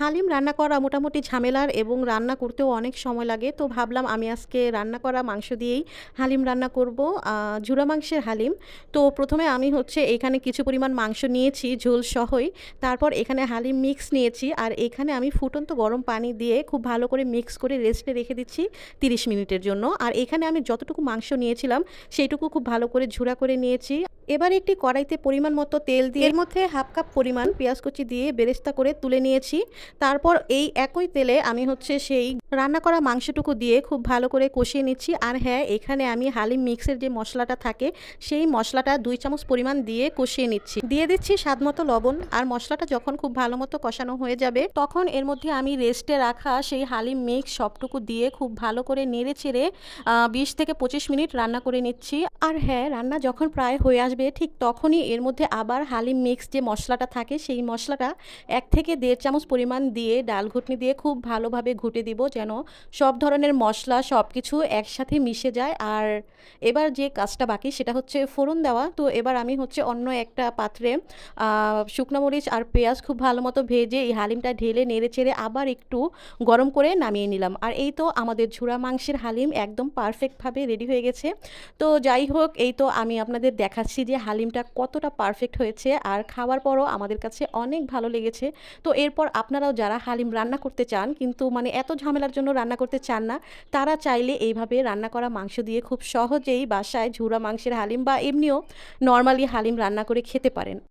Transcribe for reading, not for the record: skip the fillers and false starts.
হালিম রান্না করা মোটামুটি ঝামেলার এবং রান্না করতেও অনেক সময় লাগে। তো ভাবলাম আমি আজকে রান্না করা মাংস দিয়েই হালিম রান্না করব। ঝুরা মাংসের হালিম। তো ১ম এ আমি হচ্ছে এখানে কিছু পরিমাণ মাংস নিয়েছি ঝোল সহই। তারপর এখানে হালিম মিক্স নিয়েছি। আর এখানে আমি ফুটন্ত গরম পানি দিয়ে খুব ভালো করে মিক্স করে রেস্টে রেখে দিচ্ছি ৩০ মিনিটের জন্য। আর এখানে আমি যতটুকু মাংস নিয়েছিলাম সেইটুকু খুব ভালো করে ঝুরা করে নিয়েছি। এবার একটি কড়াইতে পরিমাণ মতো তেল দিয়ে এর মধ্যে হাফ কাপ পরিমাণ পেঁয়াজ কুচি দিয়ে বেরেস্তা করে তুলে নিয়েছি। তারপর এই একই তেলে আমি হচ্ছে সেই রান্না করা মাংসটুকু দিয়ে খুব ভালো করে কষিয়ে নিচ্ছি। আর হ্যাঁ, এখানে আমি হালিম মিক্সের যে মশলাটা থাকে সেই মশলাটা ২ চামচ পরিমাণ দিয়ে কষিয়ে নিচ্ছি। দিয়ে দিচ্ছি স্বাদমতো লবণ। আর মশলাটা যখন খুব ভালো মতো কষানো হয়ে যাবে তখন এর মধ্যে আমি রেস্টে রাখা সেই হালিম মিক্স সবটুকু দিয়ে খুব ভালো করে নেড়ে চেড়ে ২০ থেকে ২৫ মিনিট রান্না করে নিচ্ছি। আর হ্যাঁ, রান্না যখন প্রায় হয়ে আসবে ঠিক তখনই এর মধ্যে আবার হালিম মিক্স যে মশলাটা থাকে সেই মশলাটা ১ থেকে ১.৫ চামচ পরিমাণ দিয়ে ডাল ঘুটনি দিয়ে খুব ভালোভাবে ঘুটে দিব যেন সব ধরনের মশলা সব কিছু একসাথে মিশে যায়। আর এবার যে কাজটা বাকি সেটা হচ্ছে ফোড়ন দেওয়া। তো এবার আমি হচ্ছে অন্য একটা পাত্রে শুকনো মরিচ আর পেঁয়াজ খুব ভালো মতো ভেজে এই হালিমটা ঢেলে নেড়ে চেড়ে আবার একটু গরম করে নামিয়ে নিলাম। আর এই তো আমাদের ঝুরা মাংসের হালিম একদম পারফেক্টভাবে রেডি হয়ে গেছে। তো যাই হোক, এই তো আমি আপনাদের দেখাচ্ছি যে হালিমটা কতটা পারফেক্ট হয়েছে। আর খাওয়ার পরও আমাদের কাছে অনেক ভালো লেগেছে। তো এরপর আপনারাও যারা হালিম রান্না করতে চান কিন্তু মানে এত ঝামেলার জন্য রান্না করতে চান না, তারা চাইলে এইভাবে রান্না করা মাংস দিয়ে খুব সহজেই বাসায় ঝুরা মাংসের হালিম বা এমনিও নরমালি হালিম রান্না করে খেতে পারেন।